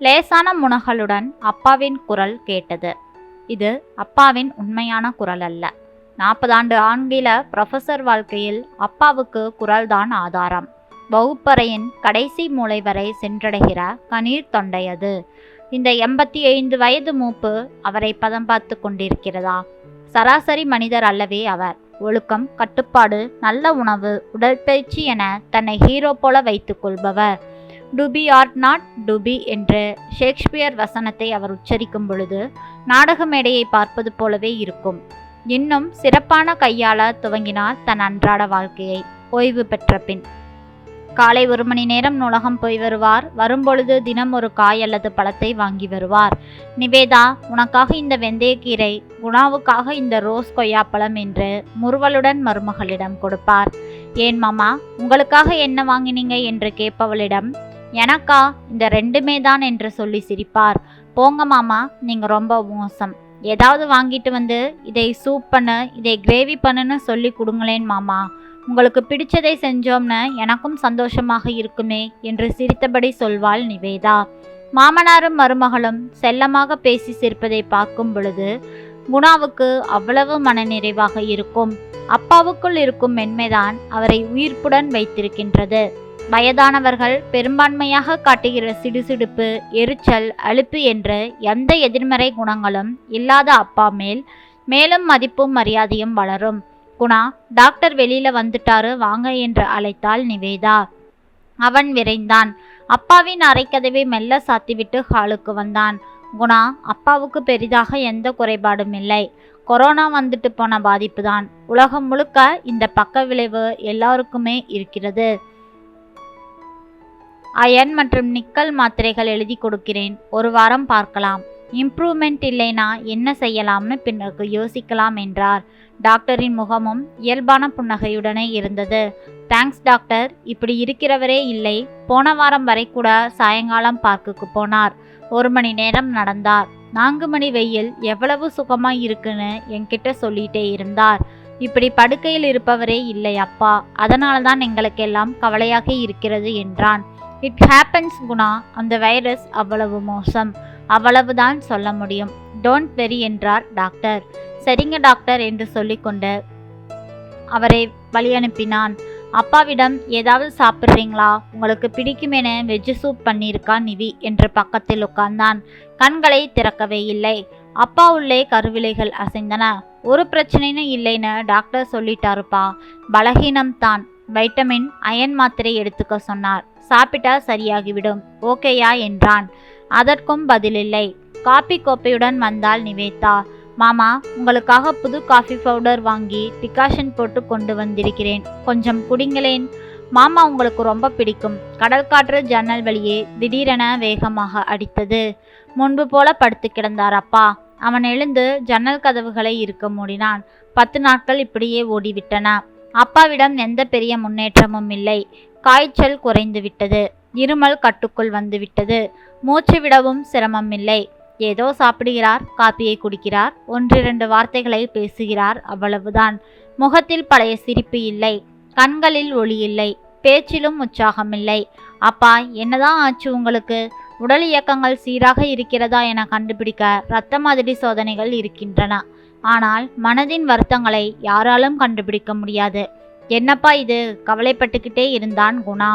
லேசான முனகலுடன் அப்பாவின் குரல் கேட்டது. இது அப்பாவின் உண்மையான குரல் அல்ல. 40 ஆண்டு ஆங்கில புரொஃபசர் வாழ்க்கையில் அப்பாவுக்கு குரல்தான் ஆதாரம். வகுப்பறையின் கடைசி மூலை வரை சென்றடைகிற கண்ணீர் தொண்டை அது. இந்த 85 வயது மூப்பு அவரை பதம் பார்த்து கொண்டிருக்கிறதா? சராசரி மனிதர் அல்லவே அவர். ஒழுக்கம், கட்டுப்பாடு, நல்ல உணவு, உடற்பயிற்சி என தன்னை ஹீரோ போல வைத்துக் கொள்பவர். To be or not to be என்று ஷேக்ஸ்பியர் வசனத்தை அவர் உச்சரிக்கும் பொழுது நாடக மேடையை பார்ப்பது போலவே இருக்கும். இன்னும் சிறப்பான கையாள துவங்கினார் தன் அன்றாட வாழ்க்கையை ஓய்வு பெற்ற பின். காலை 1 மணி நேரம் நூலகம் போய் வருவார். வரும்பொழுது தினம் ஒரு காய் அல்லது பழத்தை வாங்கி வருவார். நிவேதா, உனக்காக இந்த வெந்தயக்கீரை, குணாவுக்காக இந்த ரோஸ் கொய்யாப்பழம் என்று முறுவலுடன் மருமகளிடம் கொடுப்பார். ஏன் மாமா, உங்களுக்காக என்ன வாங்கினீங்க என்று கேட்பவளிடம், எனக்கா இந்த 2மே தான் என்று சொல்லி சிரிப்பார். போங்க மாமா, நீங்க ரொம்ப மோசம். ஏதாவது வாங்கிட்டு வந்து இதை சூப் பண்ணு, இதை கிரேவி பண்ணுன்னு சொல்லி கொடுங்களேன் மாமா. உங்களுக்கு பிடிச்சதை செஞ்சோம்னு எனக்கும் சந்தோஷமாக இருக்குமே என்று சிரித்தபடி சொல்வாள் நிவேதா. மாமனாரும் மருமகளும் செல்லமாக பேசி சிரிப்பதை பார்க்கும் பொழுது குணாவுக்கு அவ்வளவு மனநிறைவாக இருக்கும். அப்பாவுக்குள் இருக்கும் மென்மைதான் அவரை உயிர்ப்புடன் வைத்திருக்கின்றது. வயதானவர்கள் பெரும்பான்மையாக காட்டுகிற சிடுசிடுப்பு, எரிச்சல், அலுப்பு என்ற எந்த எதிர்மறை குணங்களும் இல்லாத அப்பா மேல் மேலும் மதிப்பும் மரியாதையும் வளரும். குணா, டாக்டர் வெளியில வந்துட்டாரு, வாங்க என்று அழைத்தாள் நிவேதா. அவன் விரைந்தான். அப்பாவின் அறைக்கதவை மெல்ல சாத்திவிட்டு ஹாலுக்கு வந்தான். குணா, அப்பாவுக்கு பெரிதாக எந்த குறைபாடும் இல்லை. கொரோனா வந்துட்டு போன பாதிப்பு தான். உலகம் முழுக்க இந்த பக்க விளைவு எல்லாருக்குமே இருக்கிறது. அயன் மற்றும் நிக்கல் மாத்திரைகள் எழுதி கொடுக்கிறேன். 1 வாரம் பார்க்கலாம். இம்ப்ரூவ்மெண்ட் இல்லைனா என்ன செய்யலாம்னு பின்னருக்கு யோசிக்கலாம் என்றார். டாக்டரின் முகமும் இயல்பான புன்னகையுடனே இருந்தது. தேங்க்ஸ் டாக்டர், இப்படி இருக்கிறவரே இல்லை. போன வாரம் வரை கூட சாயங்காலம் பார்க்குக்கு போனார். 1 மணி நேரம் நடந்தார். 4 மணி வெயில் எவ்வளவு சுகமாய் இருக்குன்னு என்கிட்ட சொல்லிட்டே இருந்தார். இப்படி படுக்கையில் இருப்பவரே இல்லை அப்பா, அதனால்தான் எங்களுக்கெல்லாம் கவலையாக இருக்கிறது என்றான். இட் ஹேப்பன்ஸ் குணா, அந்த வைரஸ் அவ்வளவு மோசம், அவ்வளவுதான் சொல்ல முடியும். டோன்ட் வெரி என்றார் டாக்டர். சரிங்க டாக்டர் என்று சொல்லிக்கொண்டு அவரை வழி அனுப்பினான். அப்பாவிடம், ஏதாவது சாப்பிட்றீங்களா, உங்களுக்கு பிடிக்குமென வெஜ்ஜு சூப் பண்ணியிருக்கா நிவி என்று பக்கத்தில் உட்கார்ந்தான். கண்களை திறக்கவே இல்லை. அப்பா உள்ளே கருவிலைகள் அசைந்தன. ஒரு பிரச்சனைன்னு இல்லைன்னு டாக்டர் சொல்லிட்டாருப்பா, பலகீனம்தான். வைட்டமின், அயன் மாத்திரை எடுத்துக்க சொன்னார். சாப்பிட்டா சரியாகிவிடும், ஓகேயா என்றான். அதற்கும் பதிலில்லை. காபி கோப்பையுடன் வந்தாள் நிவேதா. மாமா, உங்களுக்காக புது காஃபி பவுடர் வாங்கி டிகாஷன் போட்டு கொண்டு வந்திருக்கிறேன், கொஞ்சம் குடிங்களேன். மாமா உங்களுக்கு ரொம்ப பிடிக்கும். கடல் காற்று ஜன்னல் வழியே திடீரென வேகமாக அடித்தது. முன்பு போல படுத்து கிடந்தார் அப்பா. அவன் எழுந்து ஜன்னல் கதவுகளை இருக்க மூடினான். 10 நாட்கள் இப்படியே ஓடிவிட்டன. அப்பாவிடம் எந்த பெரிய முன்னேற்றமும் இல்லை. காய்ச்சல் குறைந்து விட்டது. இருமல் கட்டுக்குள் வந்து விட்டது. மூச்சு விடவும் சிரமம் இல்லை. ஏதோ சாப்பிடுகிறார், காப்பியை குடிக்கிறார், 1-2 வார்த்தைகளை பேசுகிறார், அவ்வளவுதான். முகத்தில் பழைய சிரிப்பு இல்லை. கண்களில் ஒளி இல்லை. பேச்சிலும் உற்சாகமில்லை. அப்பா, என்னதான் ஆச்சு உங்களுக்கு? உடல் இயக்கங்கள் சீராக இருக்கிறதா என கண்டுபிடிக்க இரத்த மாதிரி சோதனைகள் இருக்கின்றன. ஆனால் மனதின் வருத்தங்களை யாராலும் கண்டுபிடிக்க முடியாது. என்னப்பா இது? கவலைப்பட்டுக்கிட்டே இருந்தான் குணா.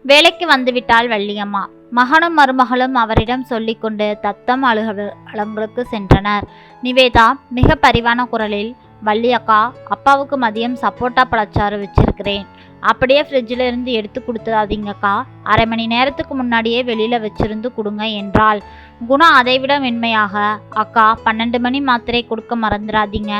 வேலைக்கு வந்துவிட்டாள் வள்ளியம்மா. மகனும் மருமகளும் அவரிடம் சொல்லிக்கொண்டு தத்தம் அலுவலகங்களுக்கு சென்றனர். நிவேதா மிக பரிவான குரலில், வள்ளி அக்கா, அப்பாவுக்கு மதியம் சப்போட்டா பழச்சாறு வச்சிருக்கிறேன், அப்படியே ஃப்ரிட்ஜில் இருந்து எடுத்து கொடுத்துடாதீங்கக்கா, 1/2 மணி நேரத்துக்கு முன்னாடியே வெளியில வச்சிருந்து கொடுங்க என்றாள். குணா அதைவிட மென்மையாக, அக்கா 12 மணி மாத்திரை கொடுக்க மறந்துடாதீங்க,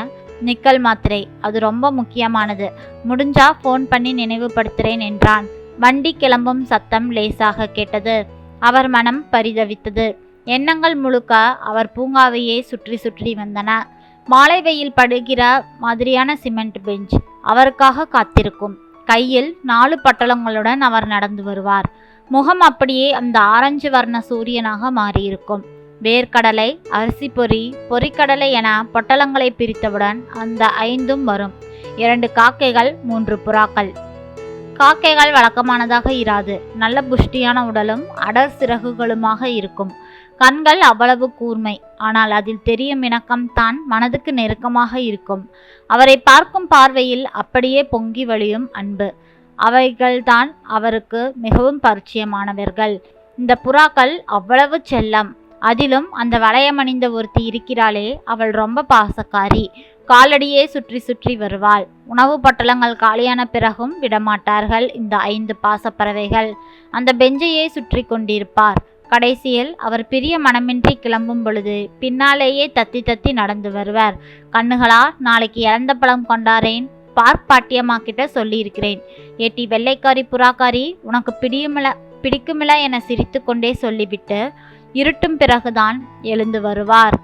நிக்கல் மாத்திரை, அது ரொம்ப முக்கியமானது, முடிஞ்சா ஃபோன் பண்ணி நினைவுபடுத்துறேன் என்றான். வண்டி கிளம்பும் சத்தம் லேசாக கேட்டது. அவர் மனம் பரிதவித்தது. எண்ணங்கள் முழுக்க அவர் பூங்காவையே சுற்றி சுற்றி வந்தன. மாலை வெயில் படுகிற மாதிரியான சிமெண்ட் பெஞ்ச் அவருக்காக காத்திருக்கும். கையில் 4 பட்டளங்களுடன் அவர் நடந்து வருவார். முகம் அப்படியே அந்த ஆரஞ்சு வர்ண சூரியனாக மாறியிருக்கும். வேர்க்கடலை, அரிசி பொறி, பொறிக்கடலை என பொட்டலங்களை பிரித்தவுடன் அந்த 5ம் வரும். 2 காக்கைகள், 3 புறாக்கள். காக்கைகள் வழக்கமானதாக இராது. நல்ல புஷ்டியான உடலும் அடர் சிறகுகளுமாக இருக்கும். கண்கள் அவ்வளவு கூர்மை, ஆனால் அதில் தெரியும் இணக்கம் தான் மனதுக்கு நெருக்கமாக இருக்கும். அவரை பார்க்கும் பார்வையில் அப்படியே பொங்கி வழியும் அன்பு. அவைகள்தான் அவருக்கு மிகவும் பரிச்சயமானவர்கள். இந்த புறாக்கள் அவ்வளவு செல்லம். அதிலும் அந்த வளையமணிந்த ஒருத்தி இருக்கிறாளே, அவள் ரொம்ப பாசக்காரி. காலடியே சுற்றி சுற்றி வருவாள். உணவு பட்டலங்கள் காலியான பிறகும் விடமாட்டார்கள் இந்த 5 பாசப்பறவைகள். அந்த பெஞ்சையே சுற்றி கொண்டிருப்பார். கடைசியில் அவர் பிரிய மனமின்றி கிளம்பும் பொழுது பின்னாலேயே தத்தி தத்தி நடந்து வருவார். கண்ணுகளா, நாளைக்கு இழந்த பழம் கொண்டாரேன், பார்க் பாட்டியம்மா கிட்ட சொல்லியிருக்கிறேன். ஏட்டி வெள்ளைக்காரி புறாக்காரி, உனக்கு பிடிக்குமில்ல என சிரித்து கொண்டே சொல்லிவிட்டு இருட்டும் பிறகுதான் எழுந்து வருவார்.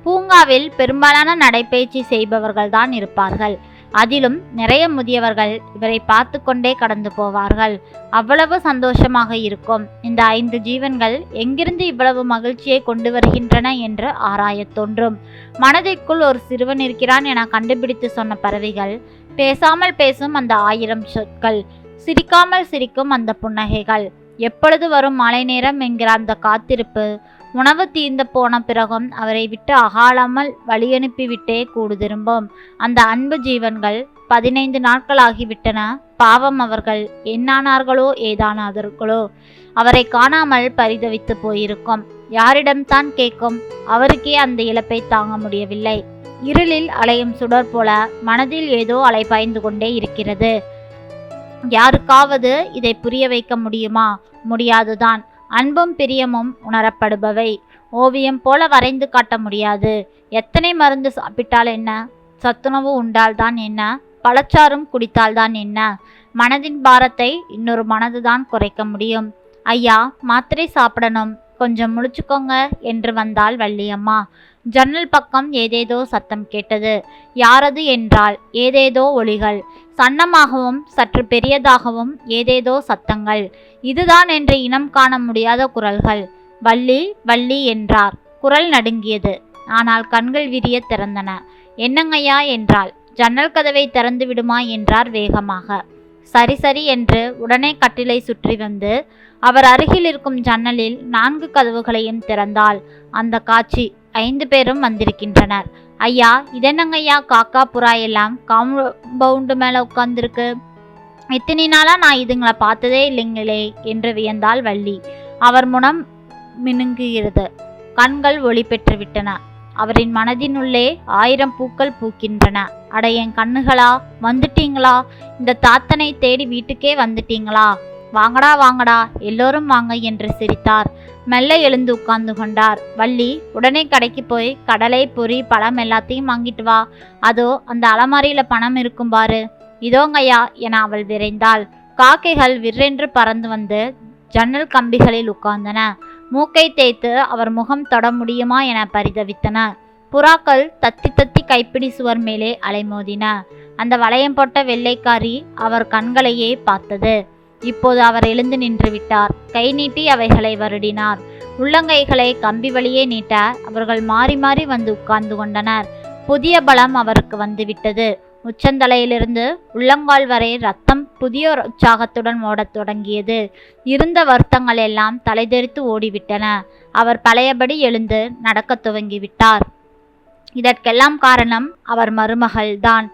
பூங்காவில் பெரும்பாலான நடைபயிற்சி செய்பவர்கள்தான் இருப்பார்கள். அதிலும் நிறைய முதியவர்கள் இவரை பார்த்து கொண்டே கடந்து போவார்கள். அவ்வளவு சந்தோஷமாக இருக்கும். இந்த 5 ஜீவன்கள் எங்கிருந்து இவ்வளவு மகிழ்ச்சியை கொண்டு வருகின்றன என்று ஆராயத் தோன்றும். மனதிற்குள் ஒரு சிறுவன் இருக்கிறான் என கண்டுபிடித்து சொன்ன பறவைகள், பேசாமல் பேசும் அந்த 1000 சொற்கள், சிரிக்காமல் சிரிக்கும் அந்த புன்னகைகள், எப்பொழுது வரும் மாலை நேரம் என்கிற அந்த காத்திருப்பு, உணவு தீர்ந்து போன பிறகும் அவரை விட்டு அகாலாமல் வழியனுப்பிவிட்டே கூடு திரும்பும் அந்த அன்பு ஜீவன்கள் 15 நாட்களாகிவிட்டன. பாவம், அவர்கள் என்னானார்களோ ஏதானார்களோ. அவரை காணாமல் பரிதவித்து போயிருக்கும். யாரிடம்தான் கேட்கும்? அவருக்கே அந்த இழப்பை தாங்க முடியவில்லை. இருளில் அலையும் சுடர் போல மனதில் ஏதோ அலைபாய்ந்து கொண்டே இருக்கிறது. யாருக்காவது இதை புரிய வைக்க முடியுமா? முடியாதுதான். அன்பும் பிரியமும் உணரப்படுபவை. ஓவியம் போல வரைந்து காட்ட முடியாது. எத்தனை மருந்து சாப்பிட்டால் என்ன? சத்துணவு உண்டால்தான் என்ன? பழச்சாறும் குடித்தால்தான் என்ன? மனதின் பாரத்தை இன்னொரு மனதுதான் குறைக்க முடியும். ஐயா, மாத்திரை சாப்பிடணும், கொஞ்சம் முழிச்சுக்கோங்க என்று வந்தாள் வள்ளியம்மா. ஜன்னல் பக்கம் ஏதேதோ சத்தம் கேட்டது. யாரது என்றால் ஏதேதோ ஒலிகள், சன்னமாகவும் சற்று பெரியதாகவும் ஏதேதோ சத்தங்கள். இதுதான் என்று இனம் காண முடியாத குரல்கள். வள்ளி வள்ளி என்றார். குரல் நடுங்கியது. ஆனால் கண்கள் விரிய திறந்தன. என்னங்கய்யா என்றாள். ஜன்னல் கதவை திறந்து விடுமா என்றார் வேகமாக. சரி சரி என்று உடனே கட்டிலை சுற்றி வந்து அவர் அருகில் இருக்கும் ஜன்னலில் 4 கதவுகளையும் திறந்தாள். அந்த காட்சி, 5 பேரும் வந்திருக்கின்றனர். ஐயா, இதென்னங்கய்யா, காக்கா புறா எல்லாம் காம்பவுண்டு மேலே உட்கார்ந்துருக்கு. இத்தனை நாளா நான் இதுங்களை பார்த்ததே இல்லைங்களே என்று வியந்தாள் வள்ளி. அவர் முனம் மினுங்குகிறது. கண்கள் ஒளி பெற்றுவிட்டன. அவரின் மனதினுள்ளே 1000 பூக்கள் பூக்கின்றன. அட என் கண்ணுகளா, வந்துட்டீங்களா? இந்த தாத்தனை தேடி வீட்டுக்கே வந்துட்டீங்களா? வாங்கடா வாங்கடா, எல்லோரும் வாங்க என்று சிரித்தார். மெல்ல எழுந்து உட்கார்ந்து கொண்டார். வள்ளி, உடனே கடைக்கு போய் கடலை, பொரி, பழம் எல்லாத்தையும் வாங்கிட்டு வா. அதோ அந்த அலமாரியில பணம் இருக்கும் பாரு. இதோங்கய்யா என அவள் விரைந்தாள். காக்கைகள் விற்றென்று பறந்து வந்து ஜன்னல் கம்பிகளில் உட்கார்ந்தன. மூக்கை தேய்த்து அவர் முகம் தொட முடியுமா என பரிதவித்தன. புறாக்கள் தத்தி தத்தி கைப்பிடி சுவர் மேலே அலைமோதின. அந்த வளையம் போட்ட வெள்ளைக்காரி அவர் கண்களையே பார்த்தது. இப்போது அவர் எழுந்து நின்று விட்டார். கை நீட்டி அவைகளை வருடினார். உள்ளங்கைகளை கம்பி வழியே நீட்ட அவர்கள் மாறி மாறி வந்து உட்கார்ந்து கொண்டனர். புதிய பலம் அவருக்கு வந்துவிட்டது. உச்சந்தலையிலிருந்து உள்ளங்கால் வரை ரத்தம் புதிய உற்சாகத்துடன் ஓடத் தொடங்கியது. இருந்த வருத்தங்கள் எல்லாம் தலைதெறித்து ஓடிவிட்டன. அவர் பழையபடி எழுந்து நடக்கத் துவங்கிவிட்டார். இதற்கெல்லாம் காரணம் அவர் மருமகள்தான்.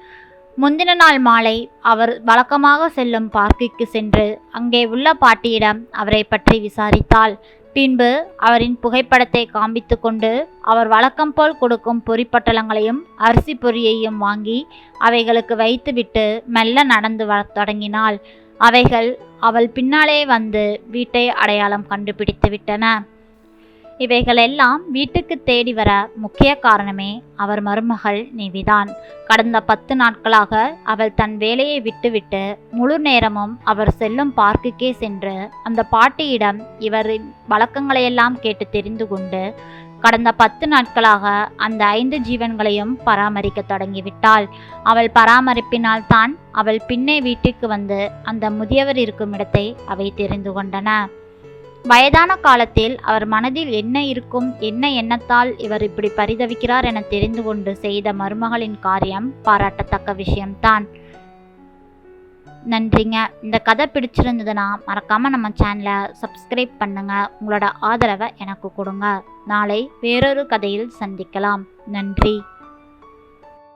முந்தின நாள் மாலை அவர் வழக்கமாக செல்லும் பார்க்கிற்கு சென்று அங்கே உள்ள பாட்டியிடம் அவரை பற்றி விசாரித்தாள். பின்பு அவரின் புகைப்படத்தை காண்பித்து கொண்டு அவர் வழக்கம் போல் கொடுக்கும் பொரிப்பட்டலங்களையும் அரிசி பொரியையும் வாங்கி அவைகளுக்கு வைத்துவிட்டு மெல்ல நடந்து வரத் தொடங்கினாள். அவைகள் அவள் பின்னாலே வந்து வீட்டை அடையாளம் கண்டுபிடித்து விட்டன. இவைகளெல்லாம் வீட்டுக்கு தேடி வர முக்கிய காரணமே அவர் மருமகள் நிவிதான். கடந்த 10 நாட்களாக அவள் தன் வேலையை விட்டுவிட்டு முழு நேரமும் அவர் செல்லும் பார்க்குக்கே சென்று அந்த பாட்டியிடம் இவரின் வழக்கங்களையெல்லாம் கேட்டு தெரிந்து கொண்டு கடந்த 10 நாட்களாக அந்த 5 ஜீவன்களையும் பராமரிக்க தொடங்கிவிட்டாள். அவள் பராமரிப்பினால் தான் அவள் பின்னே வீட்டுக்கு வந்து அந்த முதியவர் இருக்கும் இடத்தை அவை தெரிந்து கொண்டன. வயதான காலத்தில் அவர் மனதில் என்ன இருக்கும், என்ன எண்ணத்தால் இவர் இப்படி பரிதவிக்கிறார் என தெரிந்து கொண்டு செய்த மருமகளின் காரியம் பாராட்டத்தக்க விஷயம்தான். நன்றிங்க. இந்த கதை பிடிச்சிருந்ததுன்னா மறக்காமல் நம்ம சேனலை சப்ஸ்கிரைப் பண்ணுங்கள். உங்களோட ஆதரவை எனக்கு கொடுங்க. நாளை வேறொரு கதையில் சந்திக்கலாம். நன்றி.